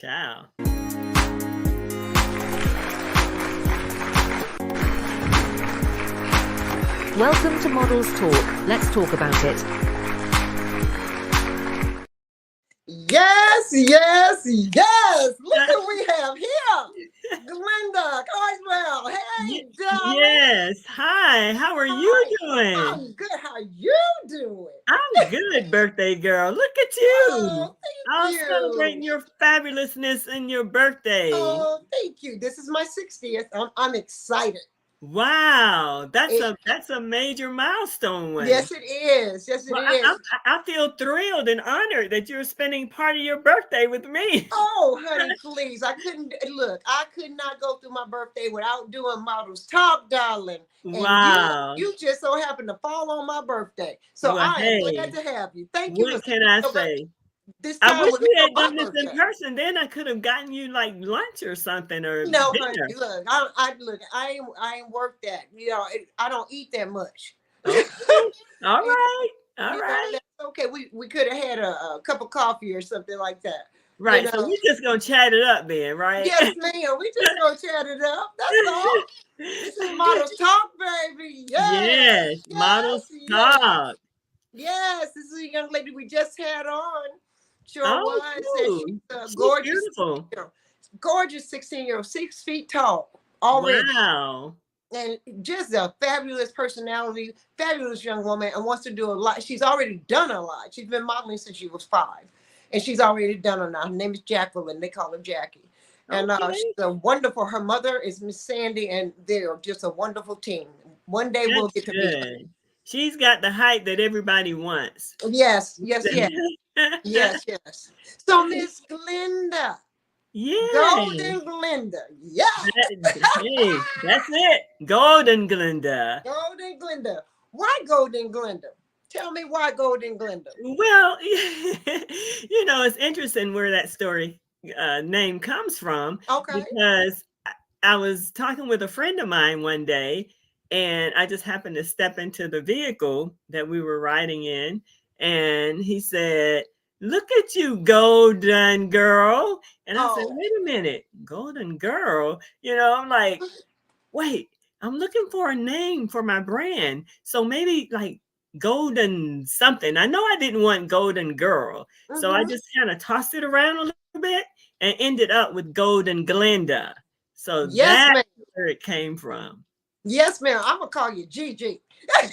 Ciao. Welcome to Models Talk. Let's talk about it. Yes, yes, yes. Look who we have here. Glenda Carswell. Hey, darling. Yes. Hi. How are you Hi. doing? I'm good. How you doing? I'm good, birthday girl. Look at you. Oh, I'm thank celebrating you. your fabulousness and your birthday. Oh, thank you. This is my 60th. I'm excited. Wow. That's a major milestone one. Yes, it is. Yes, it Well, is. I feel thrilled and honored that you're spending part of your birthday with me. Oh, honey, please. I could not go through my birthday without doing Models Talk, darling. And Wow. you just so happen to fall on my birthday. So Well, I am glad hey, to have you. Thank you for what can I so much. say? This I time wish was we for had my done this in birthday. person. Then I could have gotten you like lunch or something or No, honey, dinner. look, I ain't worked that. I don't eat that much. Okay. All right. All right. That's okay. We could have had a cup of coffee or something like that. You Right. So know. we just gonna chat it up then, right? Yes, ma'am. We just gonna chat it up. That's all. This is Models Talk, baby. Yes, Yes. Models yes, yes. talk. Yes, this is a young lady we just had on. Sure Oh, was. And cool. she's a She's gorgeous, beautiful. gorgeous 16-year-old, 6 feet tall already. Wow. And just a fabulous personality, fabulous young woman, and wants to do a lot. She's already done a lot. She's been modeling since she was 5. And she's already done a lot. Her name is Jacqueline. They call her Jackie. And she's Okay. a wonderful, her mother is Miss Sandy, and they're just a wonderful team. One day we'll That's get to meet her. good. She's got the height that everybody wants. Yes, yes, yes, yes, yes. So Miss Glenda, Yeah. Golden Glenda. Yeah. Hey, that's it. Golden Glenda. Golden Glenda. Why Golden Glenda? Tell me why Golden Glenda. Well, it's interesting where that story name comes from Okay. because I was talking with a friend of mine one day, and I just happened to step into the vehicle that we were riding in, and he said, "Look at you, golden girl." And I said, Oh, "Wait a minute, golden girl?" I'm like, "Wait, I'm looking for a name for my brand. So maybe like golden something." I know I didn't want golden girl. So I mm-hmm. just kind of tossed it around a little bit and ended up with Golden Glenda. So Yes, that's ma'am. where it came from. Yes, ma'am. I'm gonna call you Gigi. Yeah,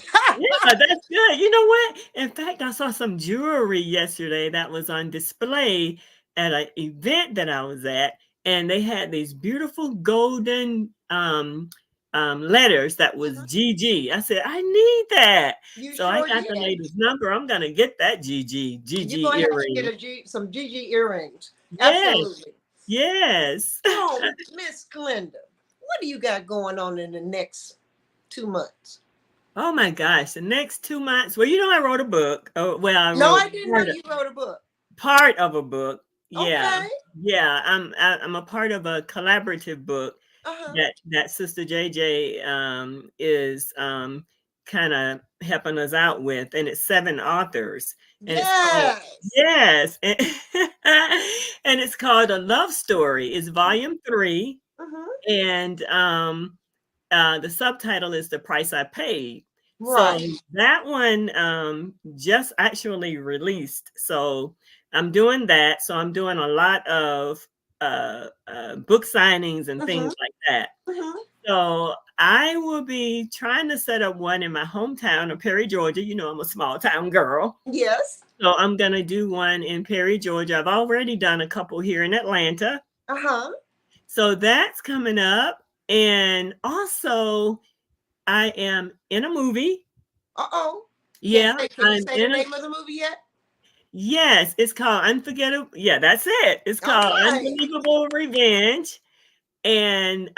that's good. You know what? In fact, I saw some jewelry yesterday that was on display at an event that I was at, and they had these beautiful golden letters that was GG. I said, I need that. You So I sure got the did. lady's number. I'm gonna get that GG You're GG gonna have to earring. get some Gigi earrings. Yes, Absolutely. yes. So, Miss Glenda, what do you got going on in the next 2 months? Oh my gosh, the next 2 months. Well, I wrote a book. Oh, well, I No, wrote I didn't know you wrote a book. part of a book. Yeah. Okay. Yeah, I'm a part of a collaborative book Uh-huh. that Sister JJ is kind of helping us out with, and it's 7 authors, and it's called Yes. yes, and it's called A Love Story. It's volume 3, Mm-hmm. and the subtitle is The Price I Paid. So Right. that one just actually released. So I'm doing that. So I'm doing a lot of book signings and Mm-hmm. things like that. Mm-hmm. So I will be trying to set up one in my hometown of Perry, Georgia. I'm a small town girl. Yes. So I'm going to do one in Perry, Georgia. I've already done a couple here in Atlanta. Uh-huh. So that's coming up. And also, I am in a movie. Uh-oh. Yeah, Can you I'm say the in a name of the movie yet? yes, it's called Unforgettable. Yeah, that's it. It's All called right. Unbelievable Revenge. And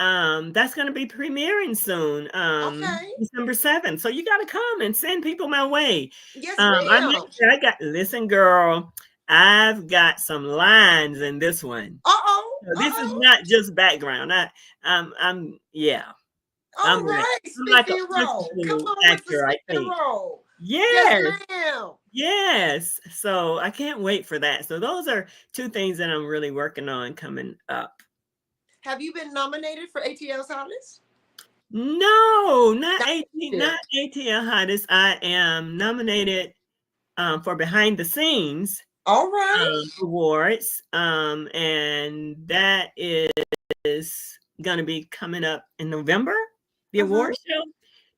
that's gonna be premiering soon, Okay. December 7th. So you gotta come and send people my way. Yes, I'm ma'am. actually, I got listen, girl, I've got some lines in this one. Uh-oh. So this is Uh-oh. not just background. I'm yeah. All I'm like right. I'm like a Speaking role. Come principal on with the actor, I speaking think. role. Yes, Yes, ma'am. yes. So I can't wait for that. So those are two things that I'm really working on coming up. Have you been nominated for ATL's Hottest? No, Not not yet. ATL Hottest. I am nominated for Behind the Scenes All right. awards, and that is going to be coming up in November, the Mm-hmm. award show.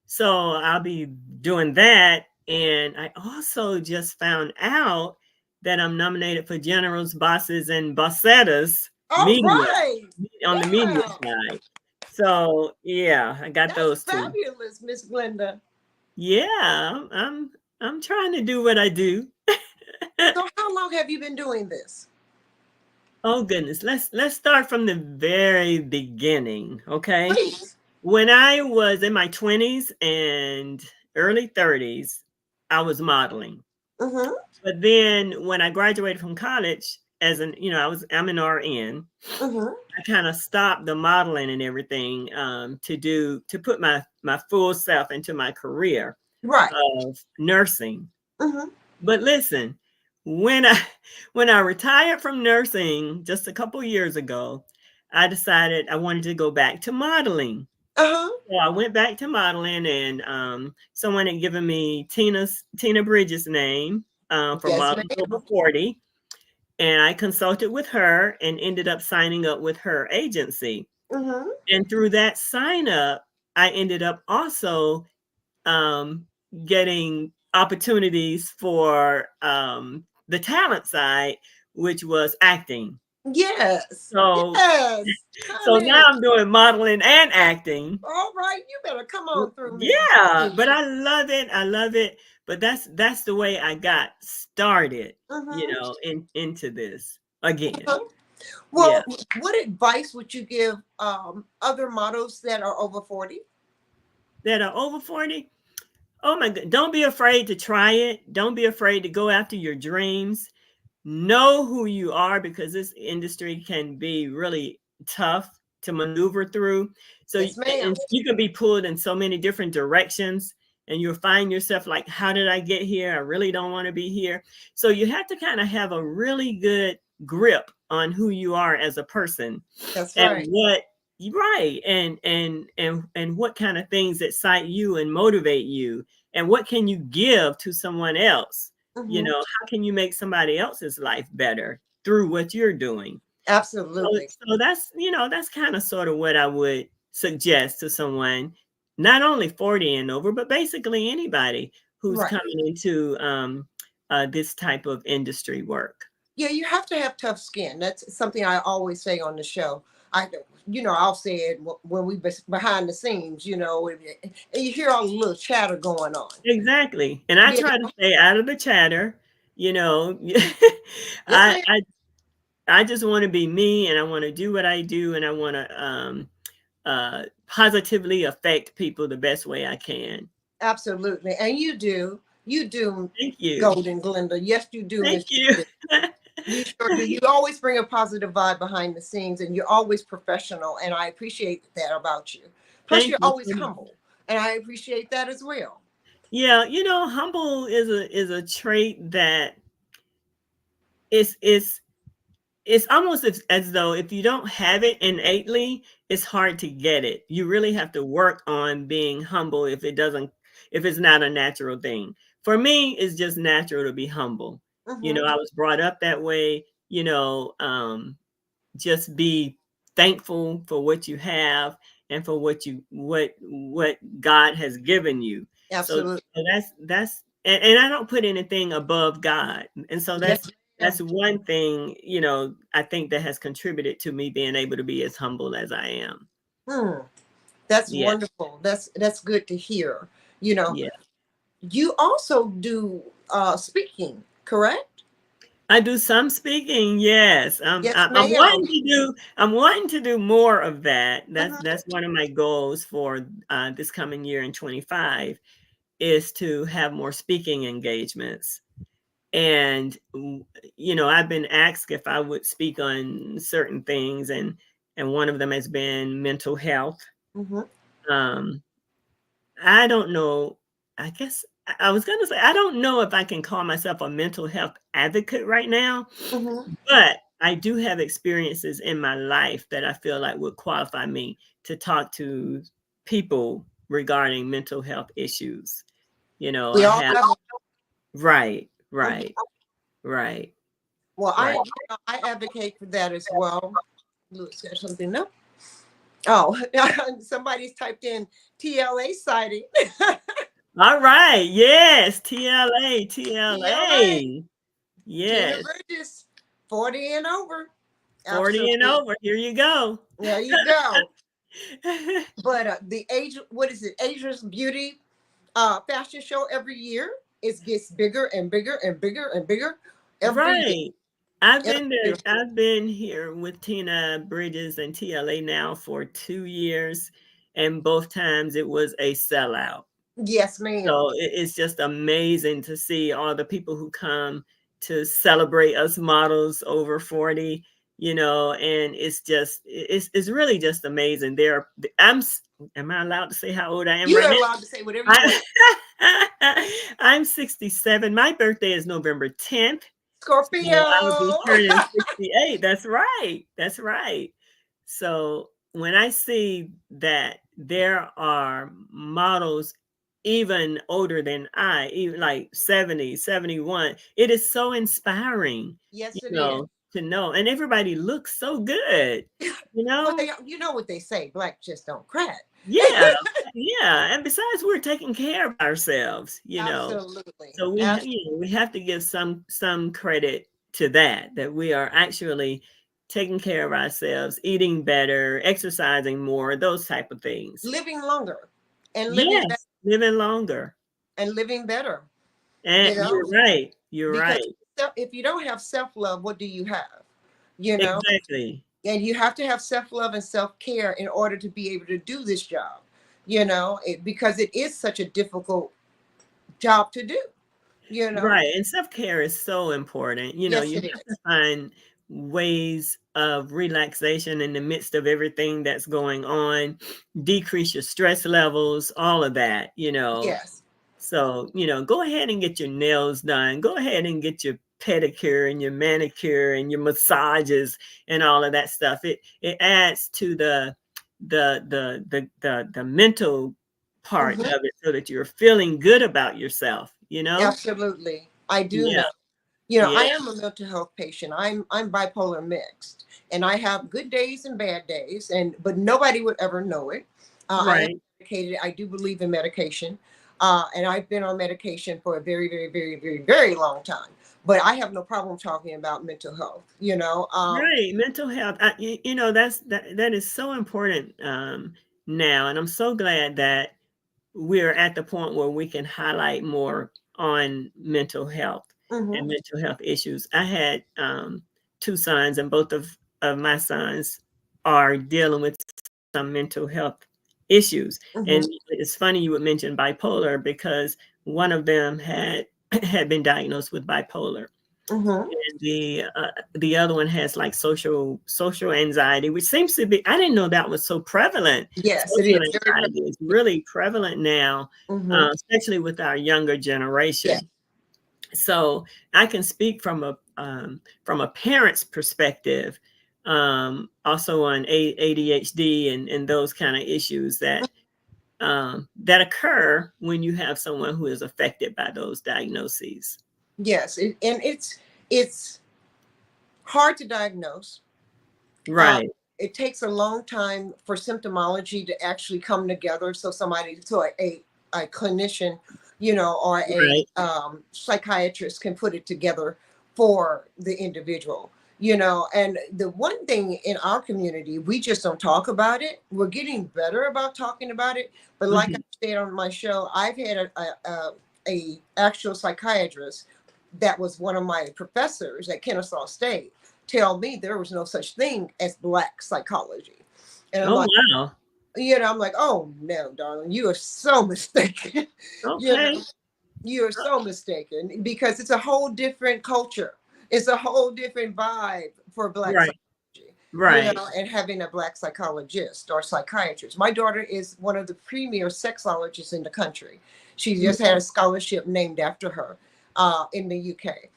So I'll be doing that. And I also just found out that I'm nominated for Generals, Bosses, and Bossettas All media right. on the media Yeah. side. So yeah, I got That's those two. fabulous, Miss Glenda. Yeah, I'm trying to do what I do. So how long have you been doing this? Oh goodness, let's start from the very beginning, okay? Please. When I was in my 20s and early 30s, I was modeling. Mm-hmm. But then when I graduated from college, I'm an RN. Mm-hmm. I kind of stopped the modeling and everything to put my full self into my career Right. of nursing. Mm-hmm. But listen, when I when I retired from nursing just a couple years ago, I decided I wanted to go back to modeling. Uh-huh. So I went back to modeling, and someone had given me Tina Bridges' name for Yes, Models Over ma'am. 40, and I consulted with her and ended up signing up with her agency. Mm-hmm. And through that sign up, I ended up also um, getting opportunities for the talent side, which was acting. Yes. So, Yes. so now Honey. I'm doing modeling and acting. All right. You better come on through, Miss Yeah, but Glenda. I love it. I love it. But that's the way I got started, Mm-hmm. into this again. Uh-huh. Yeah. Well, what advice would you give other models that are over 40? That are over 40. Oh my god, don't be afraid to try it. Don't be afraid to go after your dreams. Know who you are, because this industry can be really tough to maneuver through. So Yes, ma'am. and you can be pulled in so many different directions, and you'll find yourself like, how did I get here? I really don't want to be here. So you have to kind of have a really good grip on who you are as a person, That's and right. what right and what kind of things excite you and motivate you, and what can you give to someone else. Mm-hmm. How can you make somebody else's life better through what you're doing? So, Absolutely. so that's kind of sort of what I would suggest to someone, not only 40 and over, but basically anybody who's Right. coming into this type of industry work. Yeah, you have to have tough skin. That's something I always say on the show. I'll say it when we behind the scenes, and you hear all the little chatter going on. Exactly. And I Yeah. try to stay out of the chatter, you know. Yes, I ma'am. I I just want to be me, and I want to do what I do, and I want to positively affect people the best way I can. Absolutely. And you do. You do, Thank you. Golden Glenda. Yes, you do, Thank Miss. you. You sure do. You always bring a positive vibe behind the scenes, and you're always professional. And I appreciate that about you. Plus, Thank you're you always so much. humble, and I appreciate that as well. Yeah, humble is a trait that is it's almost as though if you don't have it innately, it's hard to get it. You really have to work on being humble if it's not a natural thing. For me, it's just natural to be humble. Hmm. I was brought up that way, just be thankful for what you have and for what God has given you. Absolutely. So that's and I don't put anything above God. And so Yes, that's ma'am. one thing, I think that has contributed to me being able to be as humble as I am. Hmm. That's Yeah. wonderful. That's good to hear. You know, Yeah. you also do speaking, correct? I do some speaking, yes. Yes, ma'am. I'm wanting to do more of that. Hmm. That's one of my goals for this coming year in 25, is to have more speaking engagements. And I've been asked if I would speak on certain things, and one of them has been mental health. Hmm. Um, I don't know. I guess I was gonna say, I don't know if I can call myself a mental health advocate right now, Mhm. but I do have experiences in my life that I feel like would qualify me to talk to people regarding mental health issues. We I all have. have. Right, Mhm. right, right, Well, right. I advocate for that as well. Louis got something up. Oh, somebody's typed in TLA sighting. All right. Yes. TLA, TLA. TLA. Tina Yes. Bridges, 40 and over. 40 and Absolutely. over. Here you go. There you go. But the age, what is it? Asia's Beauty fashion show every year. It gets bigger and bigger and bigger and bigger every year. Right. I've Every been there. year. I've been here with Tina Bridges and TLA now for 2 years, and both times it was a sellout. Yes, ma'am. So it's just amazing to see all the people who come to celebrate us models over 40, and it's really just amazing. Am I allowed to say how old I am right You're now? allowed to say whatever you want. I'm 67. My birthday is November 10th. So I will be Scorpio. turning 68. That's right. That's right. So when I see that there are models even older than even like 70, 71, it is so inspiring, Yes, it is. to know. And everybody looks so good, you Well, know? you know what they say, black just don't crack. Yeah. Yeah. And besides, we're taking care of ourselves. Absolutely. So we have to give some credit to that we are actually taking care of ourselves, eating better, exercising more, those type of things. Living longer and living better Yes, living longer. and living better, And you know, you're right. You're because right. if you don't have self-love, what do you have? You know, Exactly. and you have to have self-love and self-care in order to be able to do this job, because it is such a difficult job to do, you know. Right. And self-care is so important. Yes, You it have to is. find ways of relaxation in the midst of everything that's going on, decrease your stress levels, all of that. Yes. So, go ahead and get your nails done. Go ahead and get your pedicure and your manicure and your massages and all of that stuff. It adds to the mental part Mhm. of it so that you're feeling good about yourself. Absolutely. I do Yeah. know. Yeah. I am a mental health patient. I'm bipolar mixed, and I have good days and bad days, but nobody would ever know it. I am Right. medicated. I do believe in medication, and I've been on medication for a very, very, very, very, very long time. But I have no problem talking about mental health. Right. Mental health. That is so important now. And I'm so glad that we're at the point where we can highlight more on mental health Hmm. and mental health issues. I had two sons, and both of my sons are dealing with some mental health issues. Hmm. And it's funny you would mention bipolar because one of them had had been diagnosed with bipolar, Hmm. and the other one has like social anxiety, which seems to be, I didn't know that was so prevalent. Yes, it Social is very. anxiety is really prevalent now, Hmm. especially with our younger Yes. generation. So I can speak from a parent's perspective, also on ADHD and those kind of issues that occur when you have someone who is affected by those diagnoses. Yes, and it's hard to diagnose. Uh, Right. it takes a long time for symptomology to actually come together. So a clinician, or a Right. psychiatrist can put it together for the individual. And the one thing in our community, we just don't talk about it. We're getting better about talking about it. But like I Mhm. said on my show, I've had a actual psychiatrist that was one of my professors at Kennesaw State tell me there was no such thing as black psychology. And I'm Oh, like, wow. I'm like, oh no, darling, you are so mistaken. you know, Okay. you are so mistaken because it's a whole different culture. It's a whole different vibe for black Right. psychology. Right. and having a Black psychologist or psychiatrist. My daughter is one of the premier sexologists in the country. She just had a scholarship named after her in the UK.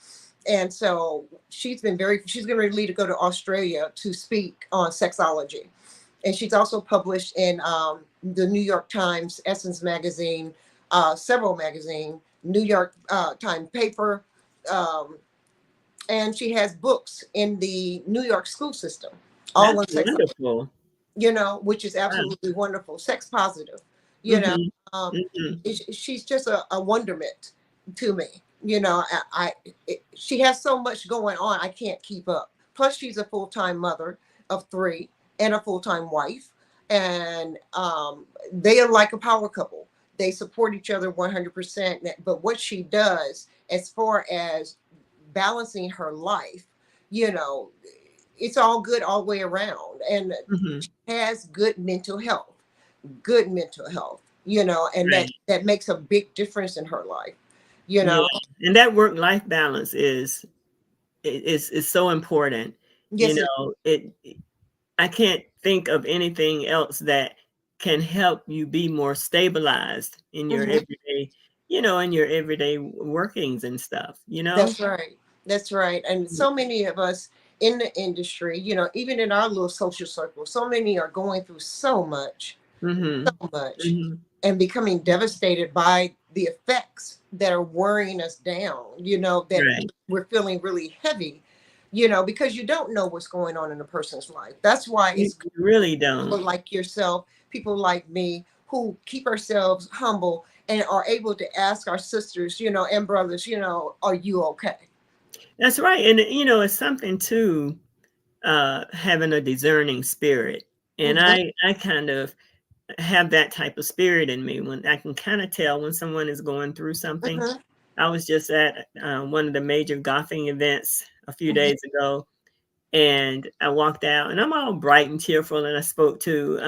And so she's getting ready to go to Australia to speak on sexology. And she's also published in the New York Times, Essence Magazine, several magazine, New York Times paper, um, and she has books in the New York school system, all That's on sex, wonderful. which is Wow. absolutely wonderful. Sex positive, you know. Mhm. Um, Mhm. she's just a wonderment to me. She has so much going on, I can't keep up. Plus, she's a full time mother of three and a full time wife, and they are like a power couple. They support each other 100%. But what she does, as far as balancing her life, you know, it's all good all the way around. And Mhm. she has good mental health, and that Right. that makes a big difference in her life, you Yeah. know. And that work-life balance is so important. You Yes, it. know, I can't think of anything else that can help you be more stabilized in your Mhm. everyday, in your everyday workings and stuff, you know? That's right. That's right. And so many of us in the industry, even in our little social circle, so many are going through Mhm. so much, Mhm. and becoming devastated by the effects that are worrying us down, that Right. we're feeling really heavy, because you don't know what's going on in a person's life. That's why You it's good really for people don't. like yourself, people like me, who keep ourselves humble and are able to ask our sisters, and brothers, are you okay? That's right. And it's something too, having a discerning spirit. And Hmm. I kind of have that type of spirit in me when I can kind of tell when someone is going through something. Hmm. I was just at one of the major golfing events a few Hmm. days ago, and I walked out, and I'm all bright and cheerful, and I spoke to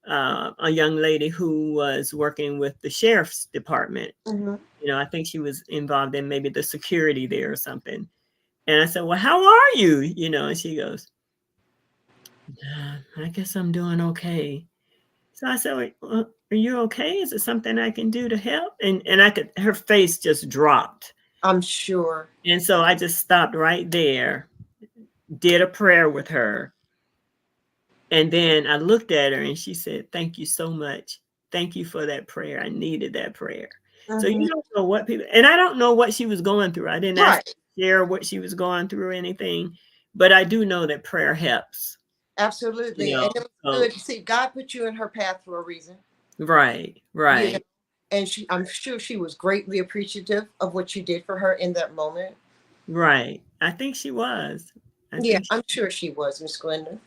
a young lady who was working with the sheriff's department. Hmm. I think she was involved in maybe the security there or something. And I said, "Well, how are you?" And she goes, I guess I'm doing okay." So I said, "Well, are you okay? Is it something I can do to help?" And her face just dropped. I'm sure. And so I just stopped right there, did a prayer with her. And then I looked at her and she said, "Thank you so much. Thank you for that prayer. I needed that prayer." So you Hmm. don't know what people, and I don't know what she was going through. I didn't ask Right. her to share what she was going through or anything, but I do know that prayer helps, you Absolutely. know. And it was So good. See, God put you in her path for a reason. right, You know, right. and I'm sure she was greatly appreciative of what you did for her in that moment. Right. I think she was. I Yeah, think I'm she sure she was, Miss Glenda.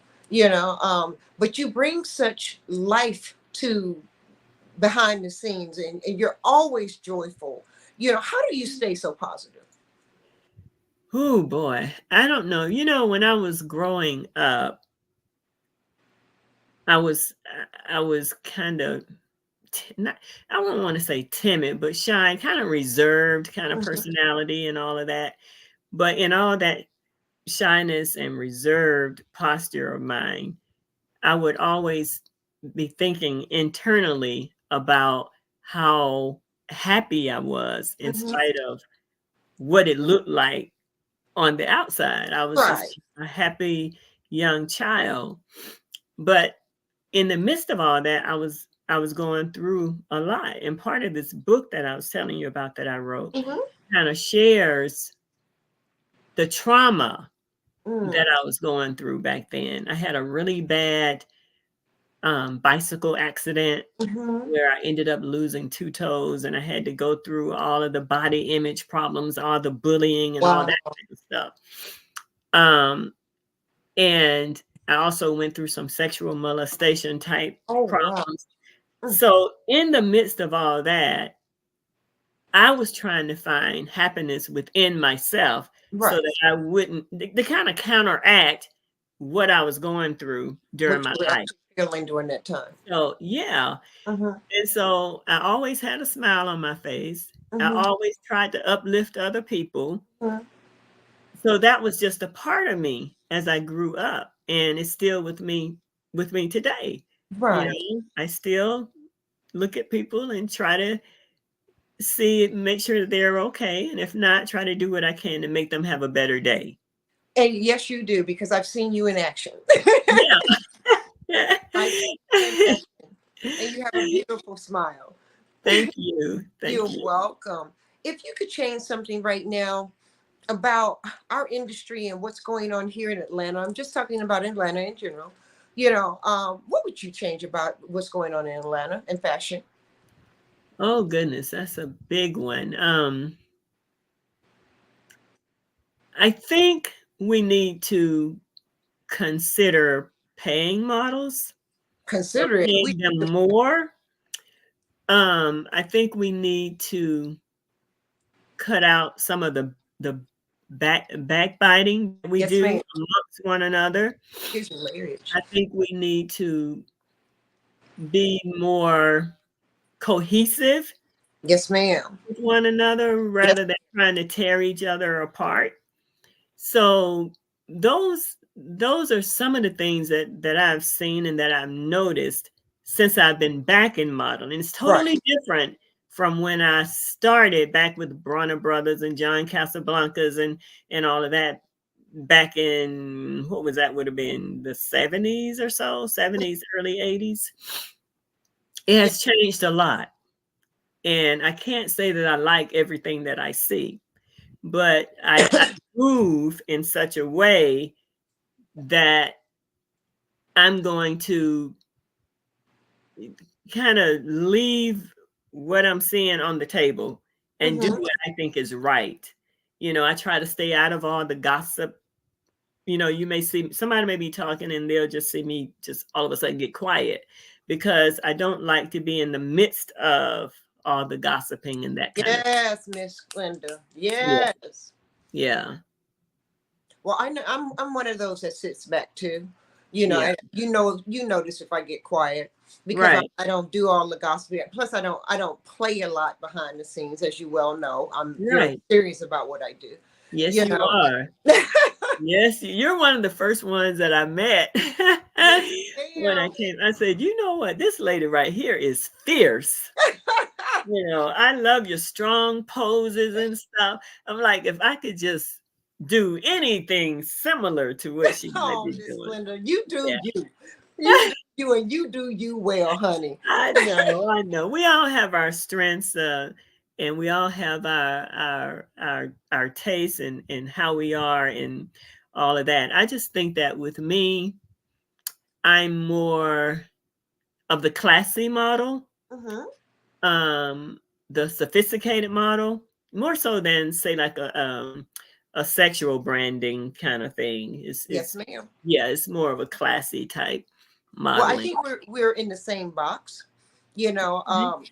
But you bring such life to behind the scenes, and you're always joyful. How do you stay so positive? Oh boy. I don't know. When I was growing up, I was kind of not, I wouldn't want to say timid, but shy, kind of reserved kind of Mhm. personality and all of that. But in all that shyness and reserved posture of mine, I would always be thinking internally about how happy I was in Mhm. spite of what it looked like on the outside. I was just Right. a happy young child. But in the midst of all that, I was going through a lot. And part of this book that I was telling you about that I wrote Mhm. kind of shares the trauma that Mm. I was going through back then. I had a really bad bicycle accident Mhm. where I ended up losing two toes, and I had to go through all of the body image problems, all the bullying, and all that Wow. type of stuff. Um, and I also went through some sexual molestation type Oh, wow. problems. Mm. So, in the midst of all that, I was trying to find happiness within myself so Right. that I wouldn't, to kind of counteract what I was going through during What my you were life. actually feeling during that time. So, yeah. Mhm. And so I always had a smile on my face. I Mhm. always tried to uplift other people. Mhm. So that was just a part of me as I grew up. and it's still with me today. You Right. know, I still look at people and try to see make sure that they're okay, and if not, try to do what I can to make them have a better day. And yes, you do, because I've seen you in action. Yeah. I've seen you in action. And you have a beautiful smile. Thank you. You're Thank you. welcome. If you could change something right now about our industry and what's going on here in Atlanta, I'm just talking about Atlanta in general, what would you change about what's going on in Atlanta in fashion? Oh goodness, that's a big one. I think we need to consider paying models or Consider it. paying them more. I think we need to cut out some of the backbiting we Yes, do ma'am. amongst one another. Here's your marriage. I think we need to be more cohesive Yes, ma'am. with one another Yes. rather than trying to tear each other apart. So those are some of the things that I've seen and that I've noticed since I've been back in modeling. It's Right. totally different from when I started back with Bronner Brothers and John Casablancas and all of that back in what was that would have been the 70s or so, 70s, early 80s. It Yes. has changed a lot. And I can't say that I like everything that I see, but I move in such a way that I'm going to kind of leave what I'm seeing on the table and do Mm-hmm. what I think is right. You know, I try to stay out of all the gossip. You know, you may see somebody may be talking and they'll just see me just all of a sudden get quiet because I don't like to be in the midst of all the gossiping and that kind of Yes, Miss Glenda. yeah. Yes. Yeah. Well, I know I'm one of those that sits back too. Yeah. And you notice if I get quiet because Right. I don't do all the gossip. Plus, I don't play a lot behind the scenes, as you well know. I'm very Right. serious about what I do. Yes, You you know. are. Yes, you're one of the first ones that I met Yes, when I ma'am. came. I said, you know what? This lady right here is fierce. You know, I love your strong poses and stuff. I'm like, if I could just do anything similar to what she might Oh, be Miss doing. Glenda, you Yeah. do you. You do you, and you do you well, honey. I know, I know. We all have our strengths, and we all have our tastes and how we are and all of that. I just think that with me, I'm more of the classy model, Mm-hmm. um, the sophisticated model, more so than say like a sexual branding kind of thing. Yes, It's ma'am. yeah, it's more of a classy type Well, I modeling. think we're in the same box. Mhm.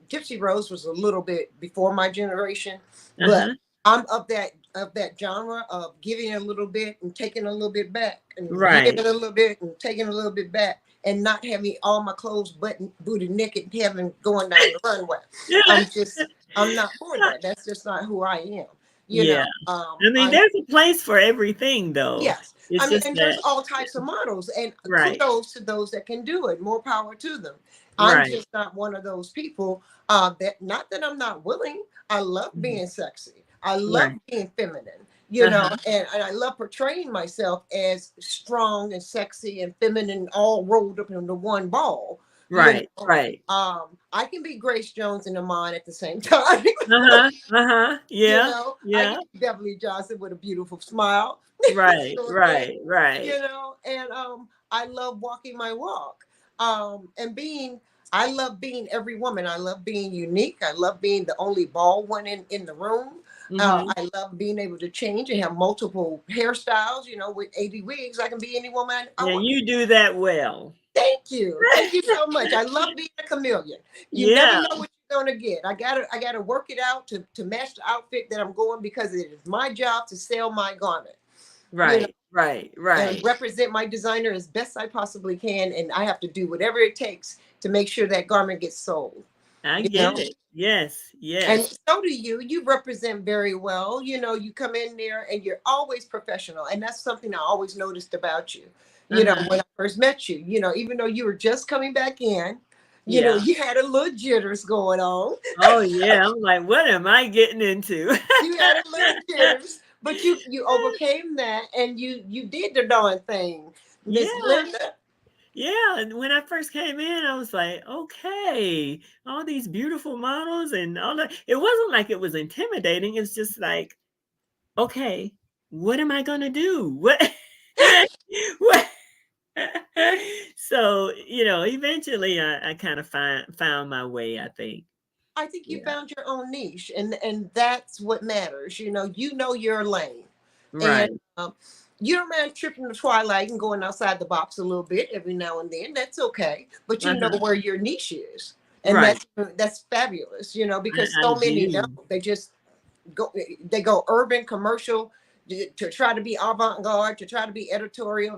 Gypsy Rose was a little bit before my generation, but Uh-huh. I'm of that genre of giving a little bit and taking a little bit back, and giving Right. a little bit and taking a little bit back, and not having all my clothes booty naked, having going down the runway. I'm not for that. That's just not who I am. Yeah. I mean, I'm there's a place for everything, though. Yes. It's I mean, just and there's that all types of models, and right, kudos to those that can do it. More power to them. I'm right, just not one of those people that, not that I'm not willing. I love mhm, being sexy. I love right, being feminine, uh-huh, and I love portraying myself as strong and sexy and feminine, all rolled up into one ball. You right, know, right. I can be Grace Jones and Iman at the same time. Uh-huh, uh-huh. Yeah, I yeah. can be Beverly Johnson with a beautiful smile. Right, Sure thing. right, right. And I love walking my walk. And being I love being every woman. I love being unique. I love being the only bald one in the room. Mhm. I love being able to change and have multiple hairstyles. With 80 wigs, I can be any woman I Yeah, want. you do that well. Thank you. Thank you so much. I love being a chameleon. You never Yeah, know what you're gonna get. I gotta work it out to match the outfit that I'm going, because it is my job to sell my garment. You know, right, right, and right. represent my designer as best I possibly can. And I have to do whatever it takes to make sure that garment gets sold. I you know. get it. Yes, And yes. so do you. You represent very well. You come in there and you're always professional. And that's something I always noticed about you. Uh-huh. When I first met you, even though you were just coming back in, Yeah. you had a little jitters going on. Oh, yeah. I'm like, what am I getting into? You had a little jitters, but you overcame that and you did the darn thing, Miss Yeah. Glenda. Yeah. And when I first came in, I was like, okay, all these beautiful models and all that. It wasn't like it was intimidating. It's just like, okay, what am I gonna do? What what so eventually I kind of found my way, I think. I think you Yeah. found your own niche, and that's what matters. You know your lane, and Right. you don't mind tripping the twilight and going outside the box a little bit every now and then. That's okay, but you know Uh-huh. where your niche is, and Right. that's fabulous. Because I so many don't. do. They just go urban commercial to try to be avant-garde, to try to be editorial,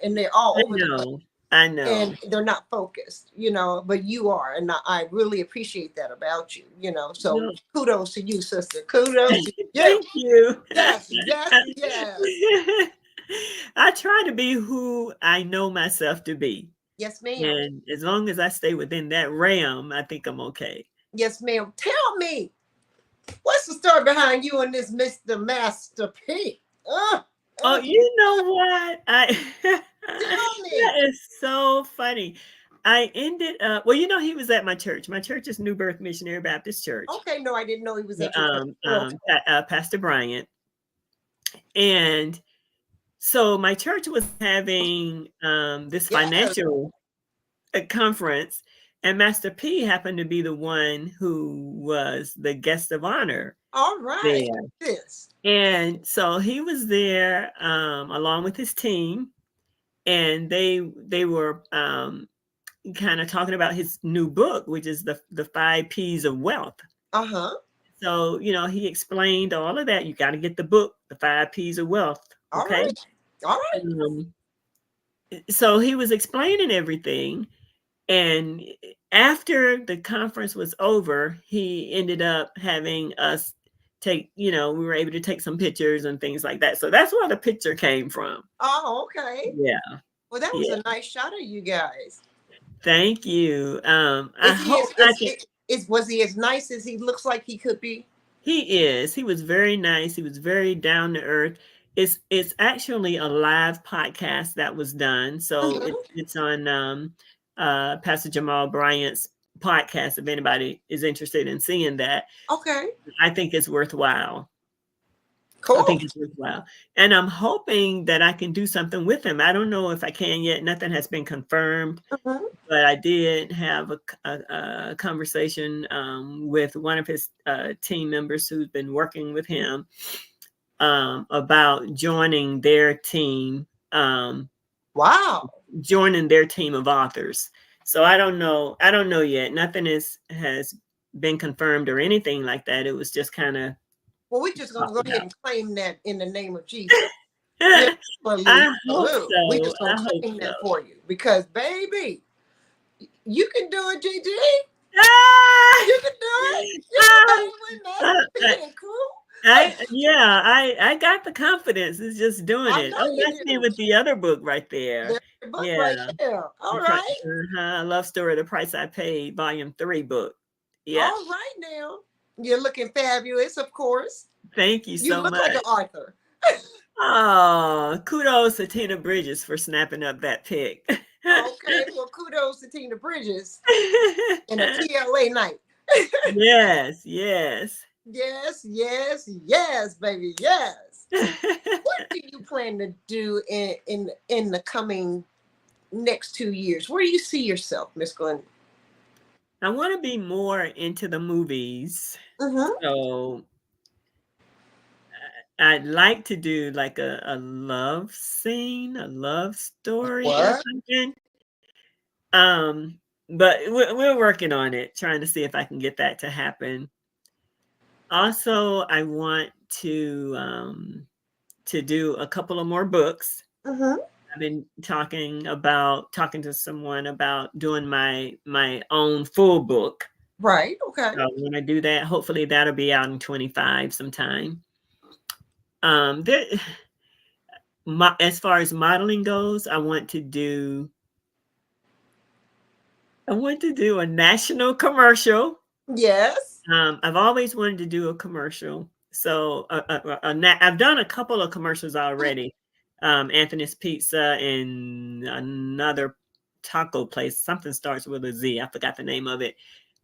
and they're all I over the place know. I know. and they're not focused, but you are, and I really appreciate that about you. So No. kudos to you, sister. Kudos to you. Thank you. Yes, yes, yes, I try to be who I know myself to be. yes, ma'am. And as long as I stay within that realm, I think I'm okay. Yes, ma'am. Tell me, what's the story behind you and this Mr. Master P? Oh, you know what? Tell me. That is so funny. I ended up, well, he was at my church. My church is New Birth Missionary Baptist Church. Okay, no, I didn't know he was Yeah, at your church. Okay. Pastor Bryant. And so my church was having this Yes. financial conference, and Master P happened to be the one who was the guest of honor All right. there. This. And so he was there along with his team, and they were kind of talking about his new book, which is the 5 P's of wealth. Uh-huh. So he explained all of that. You got to get the book, the 5 P's of wealth. All Okay. right. All right. So he was explaining everything, and after the conference was over, he ended up having us we were able to take some pictures and things like that. So that's where the picture came from. Oh, okay. Yeah. Well, that was Yeah. a nice shot of you guys. Thank you. I Is he hope as I can. was he as nice as he looks like he could be? He is. He was very nice. He was very down to earth. It's actually a live podcast that was done. So Mhm. it's on Pastor Jamal Bryant's podcast. If anybody is interested in seeing that, Okay. I think it's worthwhile. I Cool. think it's worthwhile. And I'm hoping that I can do something with him. I don't know if I can yet. Nothing has been confirmed, Mhm. but I did have a conversation with one of his team members who's been working with him about joining their team, Wow. joining their team of authors. So I don't know. I don't know yet. Nothing has been confirmed or anything like that. It was just kind of Well, we're just gonna talked go ahead about. and claim that in the name of Jesus. Yeah, salute, I hope salute. We so. just gonna I hope claim so. that for you because, baby, you can do it, Gigi. Ah! You can do it. You can Ah! hang with Master P and crew. I got the confidence. It's just doing I it. know Oh, you that's me do. with the other book right there. There's your book right Yeah. there. The All right. Love Story, The Price I Paid, Volume 3 book. Yeah. All right now. You're looking fabulous, of course. Thank you You so look like much. an author. Oh, kudos to Tina Bridges for snapping up that pic. Okay, well, kudos to Tina Bridges in a TLA night. Yes, yes. Yes, yes, yes, baby, yes. What do you plan to do in the coming next 2 years? Where do you see yourself, Miss Glenn? I want to be more into the movies. Mm-hmm. So I'd like to do like a love scene, a love story or What? something. But we're working on it, trying to see if I can get that to happen. Also, I want to do a couple of more books. Mm-hmm. I've been talking to someone about doing my own full book. Right. Okay. So when I do that, hopefully that'll be out in 25 sometime. There, as far as modeling goes, I want to do a national commercial. Yes. I've always wanted to do a commercial. So I've done a couple of commercials already. Anthony's Pizza and another taco place. Something starts with a Z. I forgot the name of it.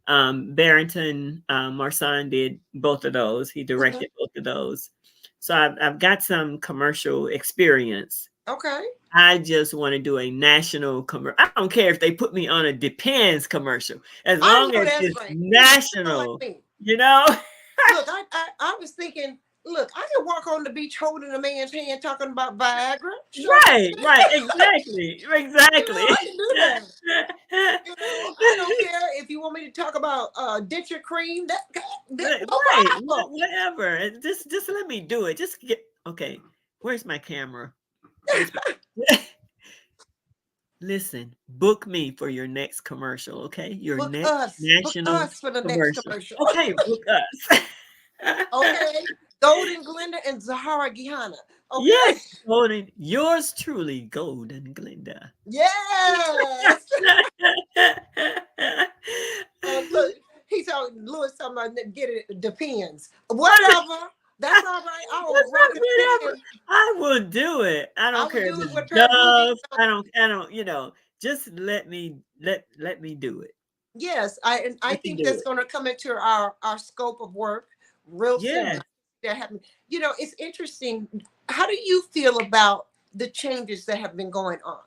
Barrington Marsan did both of those. He Mhm. directed both of those. So I've got some commercial experience. Okay. I just want to do a national commercial. I don't care if they put me on a Depends commercial, as I long know as that's it's right. You sound like national, me. you know? Look, I was thinking, look, I can walk on the beach holding a man's hand talking about Viagra. Sure. Right, exactly, You know, exactly. I can do that. You know, I don't care if you want me to talk about ditch your cream. That no Right, problem. whatever. Just let me do it. Just get okay. Where's my camera? Where's my Listen, book me for your next commercial, okay? Your next Book national us for the next commercial. commercial. Okay, book us. Okay, Golden Glenda and Zahara Gihana. Okay, Yes, Golden, yours truly, Golden Glenda. yes. Look, he's out. Lewis talking about get it. Depends. Whatever. That's all right. I will That's rock not it whatever. again. I will do it. I I don't would care if do it it's with a pair of blue jeans. Dove. I don't, just let me do it. Yes, I Let me think do that's it. going to come into our scope of work real soon. Yes. That happen. You know, it's interesting. How do you feel about the changes that have been going on,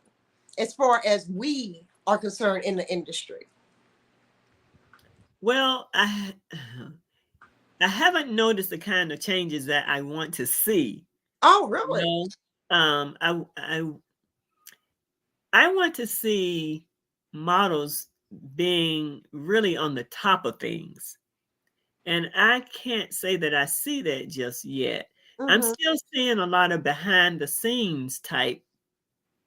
as far as we are concerned in the industry? Well, I haven't noticed the kind of changes that I want to see. Oh, You really? know, I want to see models being really on the top of things. And I can't say that I see that just yet. I'm Mm-hmm. still seeing a lot of behind the scenes type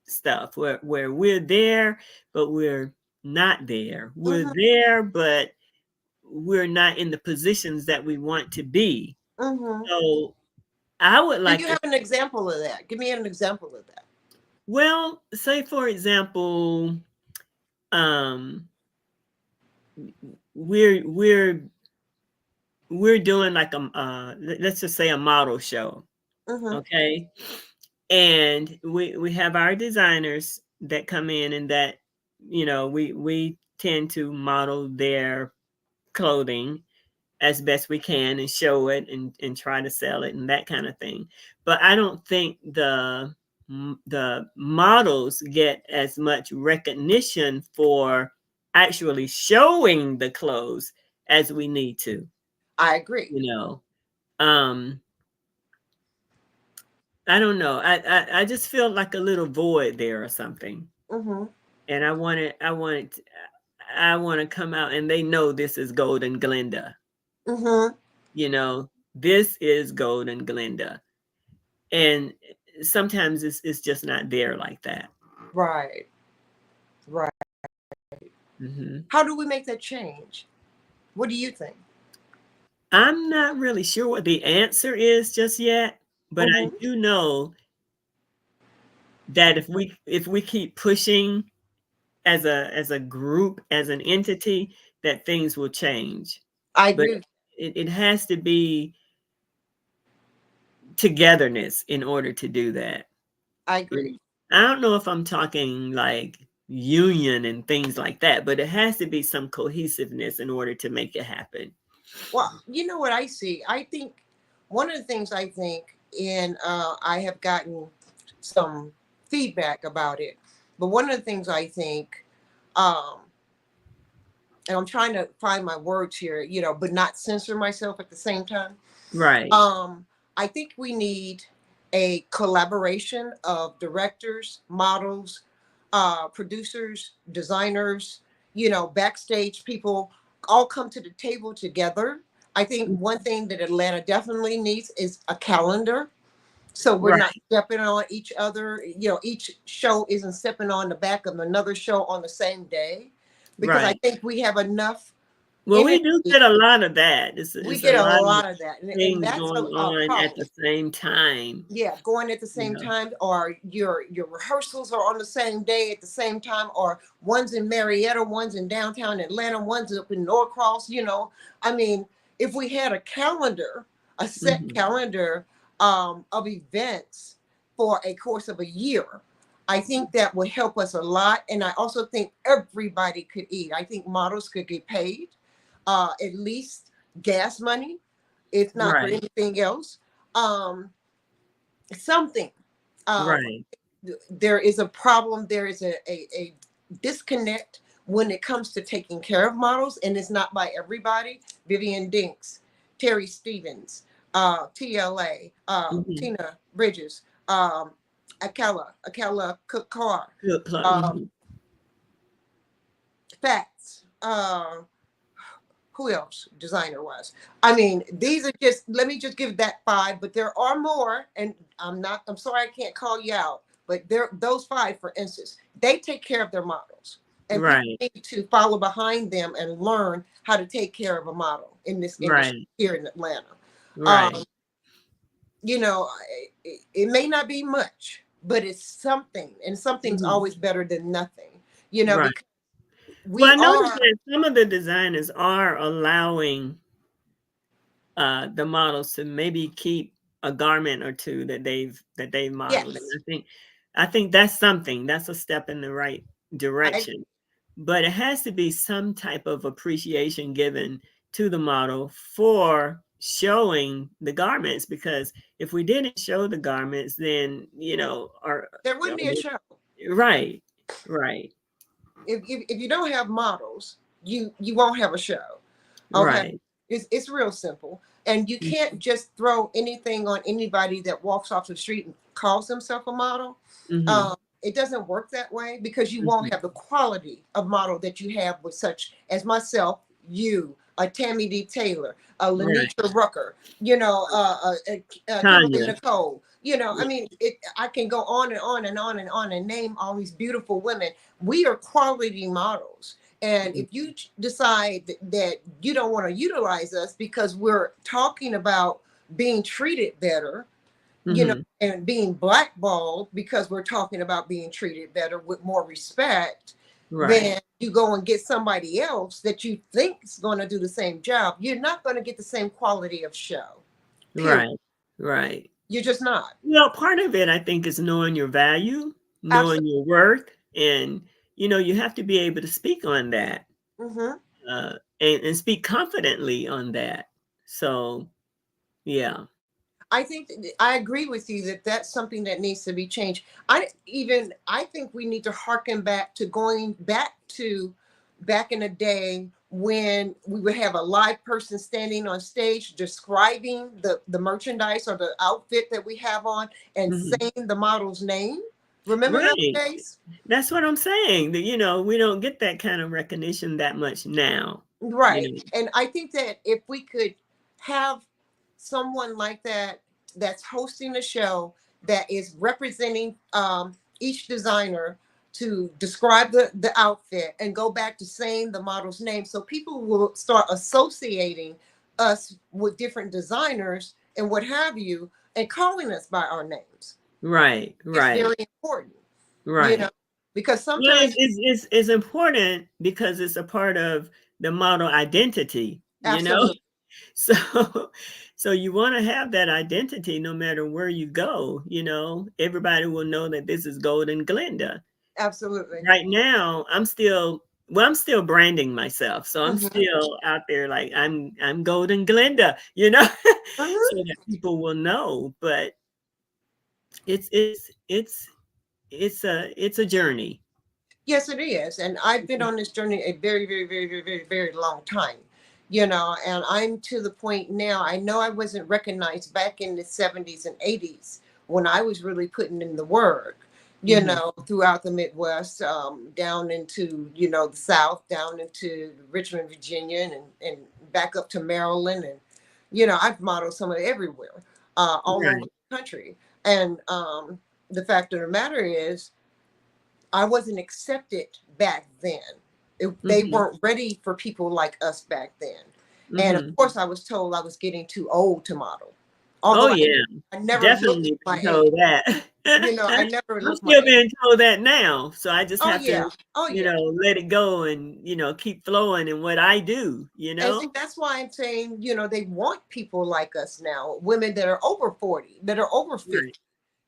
stuff where we're there, but we're not there. We're Mm-hmm. there, but we're not in the positions that we want to be. Mm-hmm. So I would Do like you to, have an example of that? Give me an example of that. well, say for example, um, we're we're we're doing like let's just say a model show, Mm-hmm. okay? And we have our designers that come in and that we tend to model their clothing as best we can and show it and try to sell it and that kind of thing. But I don't think the models get as much recognition for actually showing the clothes as we need to, I agree. you know. Um I don't know. I just feel like a little void there or something. Mm-hmm. And I want to come out and they know this is Golden Glenda. Mm-hmm. This is Golden Glenda. And sometimes it's just not there like that. Right. Right. Hmm. How do we make that change? What do you think? I'm not really sure what the answer is just yet, but I Mm-hmm. do know that if we keep pushing as a group, as an entity, that things will change. I But agree. it has to be togetherness in order to do that. I agree. I don't know if I'm talking like union and things like that, but it has to be some cohesiveness in order to make it happen. Well, you know what I see? I think one of the things I think, and I have gotten some feedback about it, but one of the things I think, um, and I'm trying to find my words here, but not censor myself at the same time. Right. I think we need a collaboration of directors, models, producers, designers, backstage people all come to the table together. I think one thing that Atlanta definitely needs is a calendar. So we're not Right. stepping on each other. Each show isn't stepping on the back of another show on the same day. Because I Right. think we have enough. Well, we do get a lot of that. We It's a get a lot of lot of that, and things that's going a on at problem. the same time, Yeah, going at the you same know. time, or your rehearsals are on the same day at the same time, or one's in Marietta, one's in downtown Atlanta, one's up in Norcross. I mean, if we had a calendar, a set Mhm. calendar of events for a course of a year, I think that would help us a lot. And I also think everybody could eat. I think models could get paid at least gas money, if not for Right, anything else. Um, Something. Um, right. there is a problem. There is a disconnect when it comes to taking care of models, and it's not by everybody. Vivian Dinks, Terry Stevens, TLA, Mhm. Tina Bridges, Akela Cook-Carr, Good plug. uh, Mhm. Fats. Who else designer wise? I mean, these are just, let me just give that five, but there are more. And I'm sorry I can't call you out, but there, those five, for instance, they take care of their models. And people Right, need to follow behind them and learn how to take care of a model in this industry right, here in Atlanta. Um, right. it may not be much, but it's something, and something's Mhm. always better than nothing, Right. because Well, we I noticed are, that some of the designers are allowing the models to maybe keep a garment or two that they've modeled, and yes, I think that's something. That's a step in the right I, direction. But it has to be some type of appreciation given to the model for showing the garments, because if we didn't show the garments, then our there wouldn't be a show. right, right, If you don't have models, you won't have a show. Okay, right. it's real simple, and you can't just throw anything on anybody that walks off the street and calls himself a model. Mm-hmm. It doesn't work that way, because you won't Hmm. have the quality of model that you have with such as myself, you, a Tammy D. Taylor, a Right. Lenitra Rucker, Kimberly Tanya. Nicole. I mean, I can go on and on and on and on and name all these beautiful women. We are quality models. And if you decide that you don't want to utilize us because we're talking about being treated better, Mm-hmm. and being blackballed because we're talking about being treated better with more respect, Right. then you go and get somebody else that you think is going to do the same job. You're not going to get the same quality of show. Period. Right. Right. You're just not. Well, part of it, I think, is knowing your value, Absolutely. knowing your worth, and you have to be able to speak on that, Hmm. and speak confidently on that. So, yeah. I agree with you that that's something that needs to be changed. I think we need to harken back to going back in the day when we would have a live person standing on stage describing the merchandise or the outfit that we have on and Mhm. saying the model's name. Remember those Right. days? That's what I'm saying. That we don't get that kind of recognition that much now. You Right. know. And I think that if we could have someone like that that's hosting a show that is representing each designer to describe the outfit and go back to saying the model's name, so people will start associating us with different designers and what have you, and calling us by our names. Right. It's Right. very important, you know, Right. because Well, sometimes, it's important because it's a part of the model identity. absolutely, So so you want to have that identity no matter where you go. Everybody will know that this is Golden Glenda. absolutely. Right now, I'm still branding myself. So I'm Mhm. still out there like I'm Golden Glenda, so Mhm. that people will know. But it's it's it's it's a journey. Yes, it is. And I've been on this journey a very, very, very, very, very, very long time, and I'm to the point now. I know I wasn't recognized back in the 70s and 80s when I was really putting in the work, Mhm. throughout the Midwest, down into, the South, down into Richmond, Virginia, and back up to Maryland. And, I've modeled some of everywhere, all over Right. the country. And the fact of the matter is, I wasn't accepted back then. They Mhm. weren't ready for people like us back then. And of Mhm. course, I was told I was getting too old to model. Oh, Although yeah. I never looked Definitely my been age. told that. I never I'm looked my still age. being told that now, so I just Oh have to, yeah. Oh yeah. let it go and, keep flowing in what I do, And see, that's why I'm saying, they want people like us now, women that are over 40, that are over 50. Right.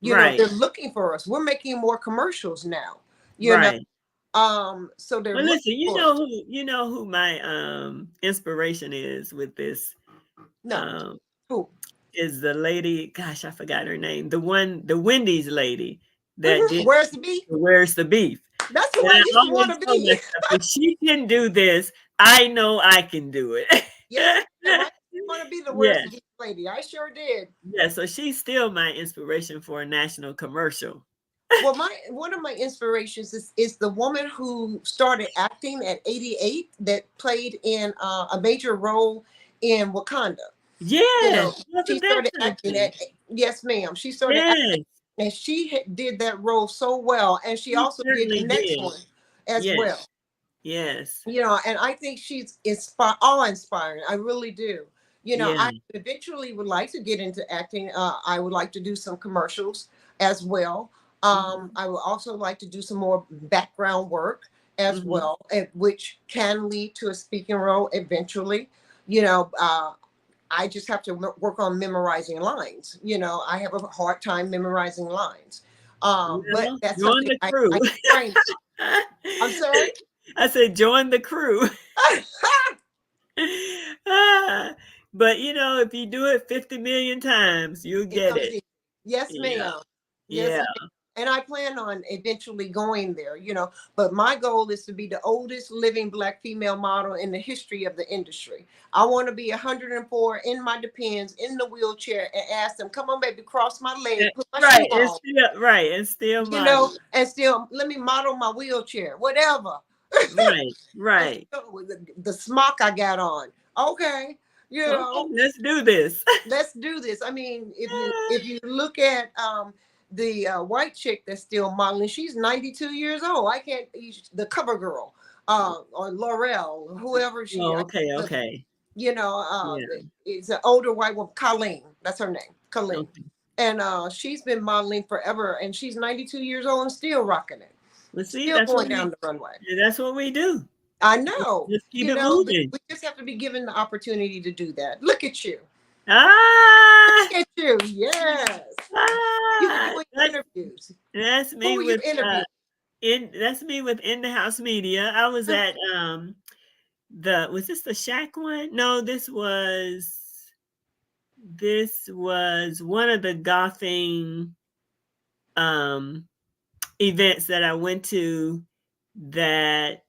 Right. They're looking for us. We're making more commercials now, you know. Right. So they're Well, looking listen, for us. you know who my inspiration is with this No. um Who? is the lady, gosh, I forgot her name. The Wendy's lady that did Where's the beef? Where's the Beef. That's who And I I used to want always to tell be. myself, if she can do this, I know I can do it. Yes, ma'am. I want to be the where's Yes, the beef lady. I sure did. yeah. So she's still my inspiration for a national commercial. Well, my one of my inspirations is the woman who started acting at 88 that played in a major role in Wakanda. You Yes, know, she wasn't that started acting something? at, yes, ma'am. She started acting, Yes, and she did that role so well, and she she also did the certainly next did. one as Yes, well. yes, And I think she's awe-inspiring. I really do. yeah. I eventually would like to get into acting. I would like to do some commercials as well. Mhm, I would also like to do some more background work as mhm. well, which can lead to a speaking role eventually. You know, uh, I just have to work on memorizing lines. I have a hard time memorizing lines. But Well, that's join something the crew. I trying. I'm sorry. I said, join the crew. Ah, but if you do it 50 million times, you'll It get comes it. in. Yes, Yeah, ma'am. Yes, yeah. ma'am. And I plan on eventually going there, but my goal is to be the oldest living Black female model in the history of the industry. I want to be 104 in my Depends in the wheelchair and ask them, come on, baby, cross my leg, put my shoe Right, on, and still model. and still let me model my wheelchair, whatever. Right, And right. with the smock I got on. Okay, you Okay, know. let's do this. Let's do this. I mean, if you look at the white chick that's still modeling, she's 92 years old. I can't the cover girl or Laurel, whoever she Oh, okay, the, okay. Yeah, it's an older white woman, Colleen. That's her name, Colleen. okay. And she's been modeling forever, and she's 92 years old and still rocking it, Well, see, still going down the runway. that's what we do. I know, Just keep it moving. we just have to be given the opportunity to do that. Look at you. Ah, Look at you. Yes. You were doing that's interviews. that's Who me were you with interviewing? that's me with In the House Media. I was at the was this the Shack one? No, this was one of the golfing um events that I went to, that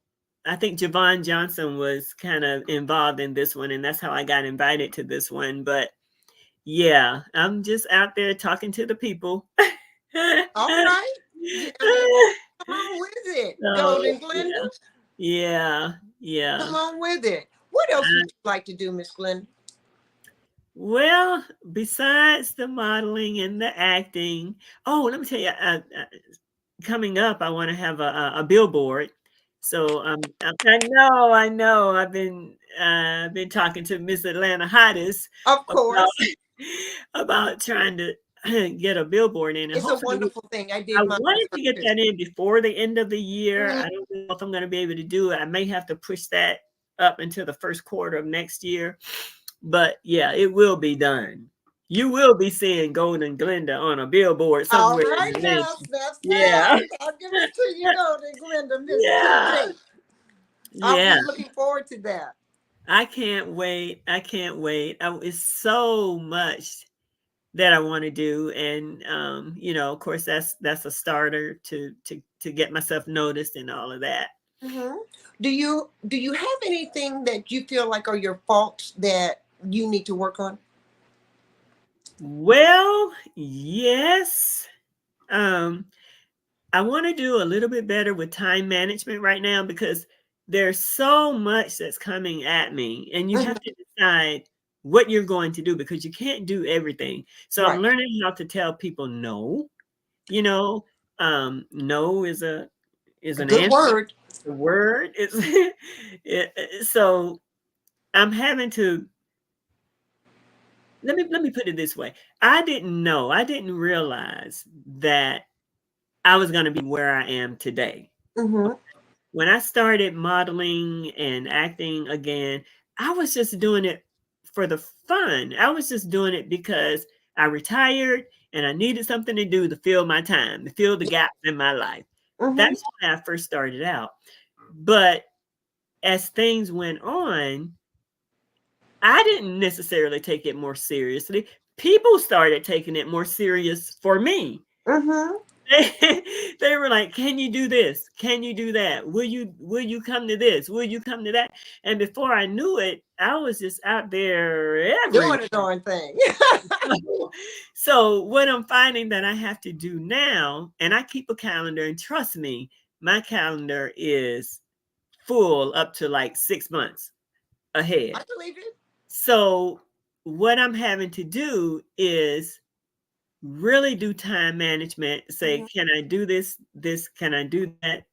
I think Javon Johnson was kind of involved in this one, and that's how I got invited to this one. But yeah, I'm just out there talking to the people. All right. Yeah, come on with it, So Golden yeah, Glenda. yeah, Come yeah. on with it. What else would you like to do, Miss Glenda? Well, besides the modeling and the acting, oh, let me tell you, coming up, I want to have a billboard. So I know, I've been talking to Miss Atlanta Hottest Of about course. about trying to get a billboard in, and It's a hopefully wonderful thing. I I did mine with wanted her to get too. that in before the end of the year. Mhm. I don't know if I'm going to be able to do it. I may have to push that up until the first quarter of next year. But yeah, it will be done. You will be seeing Golden Glenda on a billboard All somewhere in right Atlanta. now, snap, Yeah. snap. I'll give it to you, Golden Glenda, Miss Yeah. TJ. I'll Yeah. be looking forward to that. I can't wait. I can't wait. It's so much that I want to do. And of course that's a starter to get myself noticed and all of that. Hmm. Do you have anything that you feel like are your faults that you need to work on? Well, yes. Um, I want to do a little bit better with time management right now, because there's so much that's coming at me, and you Mhm. have to decide what you're going to do, because you can't do everything. So I'm Right. learning how to tell people no. You know, no is a is A an good answer. word. The word is so I'm having to let me put it this way. I didn't realize that I was going to be where I am today. Mm-hmm. When I started modeling and acting again, I was just doing it for the fun. I was just doing it because I retired and I needed something to do to fill my time, to fill the gaps in my life. Mm-hmm. That's when I first started out. But as things went on, I didn't necessarily take it more seriously. People started taking it more serious for me. Mm-hmm. They were like, "Can you do this? Can you do that? Will you come to this? Will you come to that?" And before I knew it, I was just out there everywhere. Doing a darn thing. So what I'm finding that I have to do now, and I keep a calendar, and trust me, my calendar is full up to like 6 months ahead. I believe it. So what I'm having to do is really do time management. Say, Mm-hmm. can I do this, can I do that?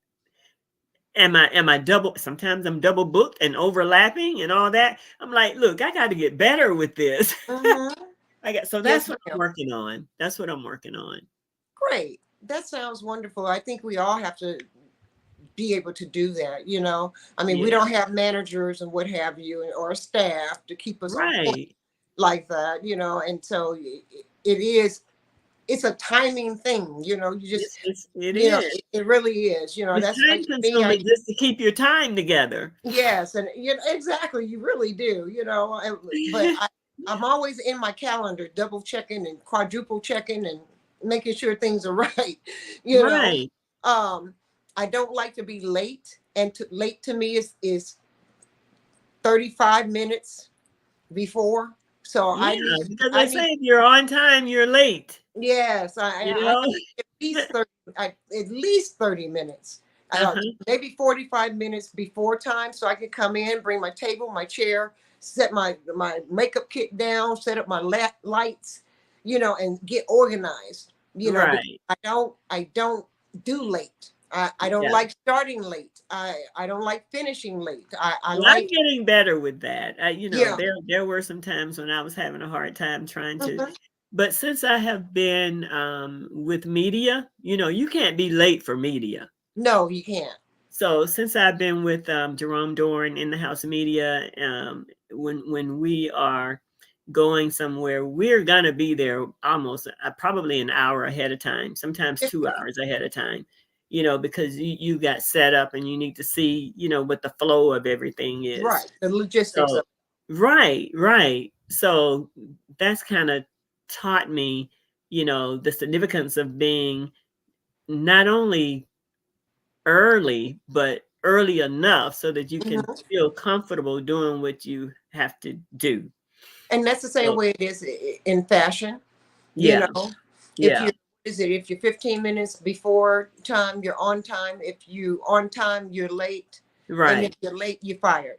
Am I double? Sometimes I'm double booked and overlapping and all that. I'm like, look, I got to get better with this. Mm-hmm. So Yes, that's what I'm ma'am. working on. That's what I'm working on. Great. That sounds wonderful. I think we all have to be able to do that. I mean, we Yeah. don't have managers and what have you, or staff to keep us on point Right. like that. And so it is. It's a timing thing. You just, It is. it really is. It's That's like time me. consuming just to keep your time together. Yes, and exactly, you really do. But I'm always in my calendar, double checking and quadruple checking and making sure things are right. You know, Right. um, I don't like to be late, and late to me is 35 minutes before. So Yeah, because I they say need if you're on time, you're late. yes, You I know? need at least 30, at least 30 minutes. Uh-huh. Maybe 45 minutes before time so I can come in, bring my table, my chair, set my makeup kit down, set up my lights, and get organized, because Right. I don't do late. I don't Yeah. like starting late. I don't like finishing late. I Well, I'm like, getting better with that. yeah. There were some times when I was having a hard time trying to, Mhm. but since I have been with media, you can't be late for media. No, you can't. So since I've been with Jerome Dorn in the House of Media, when we are going somewhere, we're gonna be there almost probably an hour ahead of time, sometimes 2 hours ahead of time. Because you got set up and you need to see, what the flow of everything is. Right. The logistics of So right, right. So that's kind of taught me, the significance of being not only early, but early enough so that you can it. feel comfortable doing what you have to do. And that's the same So, way it is in fashion. you yeah, know if yeah, you're if you're 15 minutes before time, you're on time. If you on time, you're late. And if right, you're late, you're fired.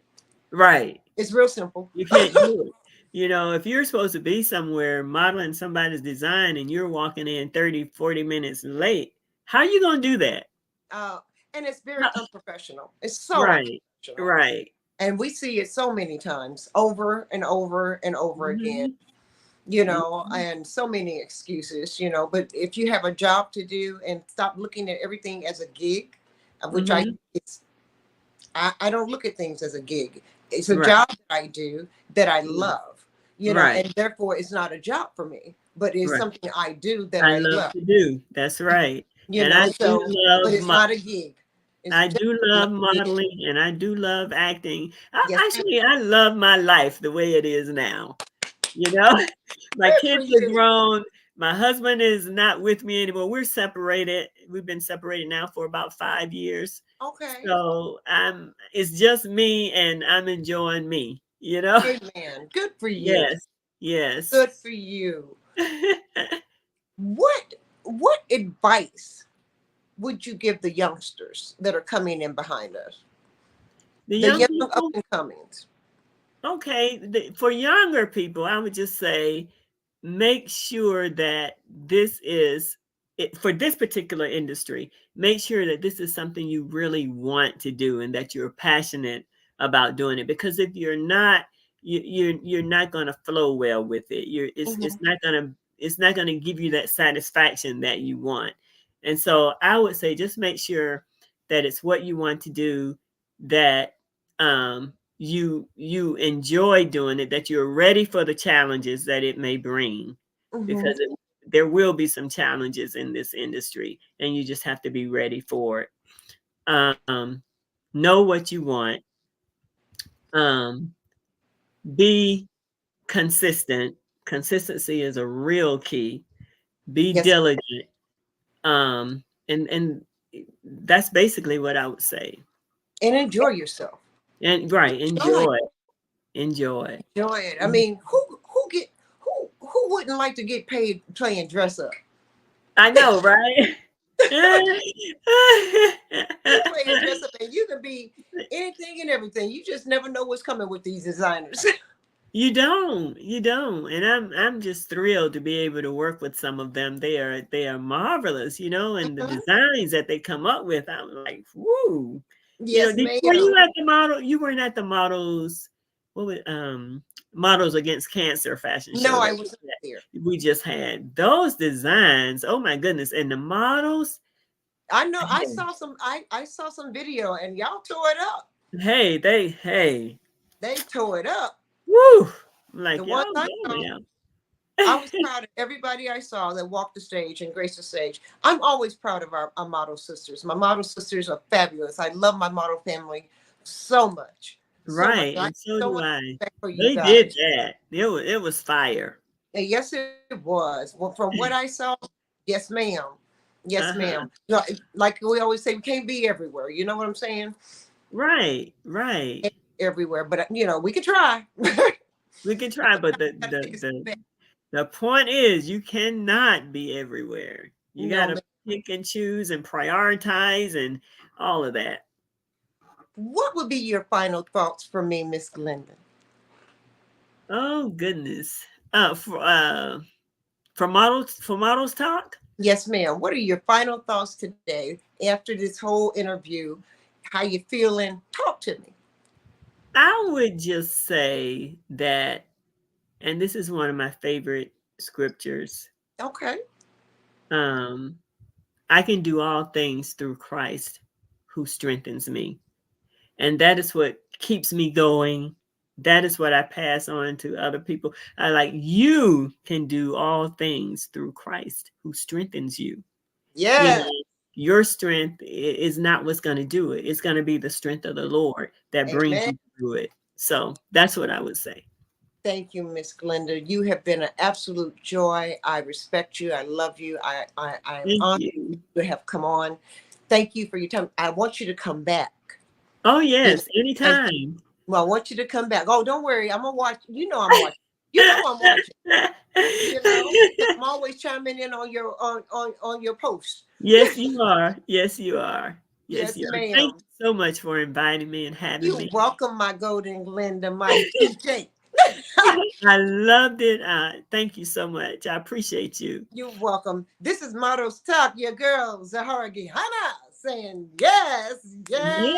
right. It's real simple. You can't do it. If you're supposed to be somewhere modeling somebody's design and you're walking in 30, 40 minutes late, how are you going to do that? uh, and it's very How- unprofessional. It's so Right, unprofessional. right. And we see it so many times, over and over and over again. Mhm, And so many excuses. But if you have a job to do, and stop looking at everything as a gig, which mhm, I don't look at things as a gig. It's a right, job that I do that I right, love, right, and therefore it's not a job for me, but it's right. something I do that I I love love, to do. That's right. And I do so, but love it's not a gig. It's I do definitely not love a gig. modeling and I do love acting. Yes, ma'am. I love my life the way it is now. You know, my Good for kids are you. grown. My husband is not with me anymore. We're separated. We've been separated now for about 5 years. Okay. So it's just me and I'm enjoying me. Amen. Good for you. Yes. Yes. Good for you. What advice would you give the youngsters that are coming in behind us? The The young young up people, and comings. okay, for younger people, I would just say make sure that this is for this particular industry, make sure that this is something you really want to do and that you're passionate about doing it. Because if you're not, you're not going to flow well with it. It's Mhm. not gonna give you that satisfaction that you want. And so I would say just make sure that it's what you want to do, that you enjoy doing it, that you're ready for the challenges that it may bring, Mhm. because there will be some challenges in this industry, and you just have to be ready for it. Know what you want. Um, be consistent. Consistency is a real key. Be Yes, diligent. And that's basically what I would say. and enjoy yourself. And right, Enjoy, enjoy. enjoy it. I Mhm. mean, who wouldn't like to get paid playing dress up? I know, right? You playing dress up, and you can be anything and everything. You just never know what's coming with these designers. You don't, and I'm just thrilled to be able to work with some of them. They are marvelous, and the Mhm. designs that they come up with. I'm like, woo. Yes, Were ma'am. you at the model? You weren't at the models. What was Models Against Cancer fashion No, show I that wasn't there. we just had? Those designs, oh my goodness, and the models. I know. I saw some. I saw some video, and y'all tore it up. Hey, They tore it up. woo. I'm The like, ones y'all I go saw, now. I was proud of everybody I saw that walked the stage and graced the stage. I'm always proud of our model sisters. My model sisters are fabulous. I love my model family so much, so much. Right, I have and so so do much I. respect for you They did guys. that. It was fire. And yes, it was. Well, from what I saw, yes, ma'am. Yes, Uh-huh. ma'am. Like we always say, we can't be everywhere. You know what I'm saying? Right, right. Everywhere, but we could try. We can try, but the Gotta the take a step the back. the point is you cannot be everywhere. You No, gotta ma'am. pick and choose and prioritize and all of that. What would be your final thoughts for me, Miss Glenda? Oh goodness. For models talk, Yes, ma'am. What are your final thoughts today after this whole interview? How you feeling? Talk to me. I would just say that, and this is one of my favorite scriptures. Okay. Um, I can do all things through Christ who strengthens me. And that is what keeps me going. That is what I pass on to other people. I like, you can do all things through Christ who strengthens you. You Yeah. know, your strength is not what's going to do it. It's going to be the strength of the Lord that brings Amen. you through it. So that's what I would say. Thank you, Miss Glenda. You have been an absolute joy. I respect you. I love you. I'm Thank honored you. to have come on. Thank you for your time. I want you to come back. Oh, You know, yes, I, anytime. well, I want you to come back. Oh, don't worry. I'm gonna watch. I'm watching. I'm watching. I'm always chiming in on your on your post. Yes, you are. Yes, you are. Yes, Yes, you are. Thank ma'am. you so much for inviting me and having You me. welcome, my golden Glenda, my DJ. I loved it. Thank you so much. I appreciate you. You're welcome. This is Models Talk, your girl, Zahara Gihana, saying yes, yes. Yeah.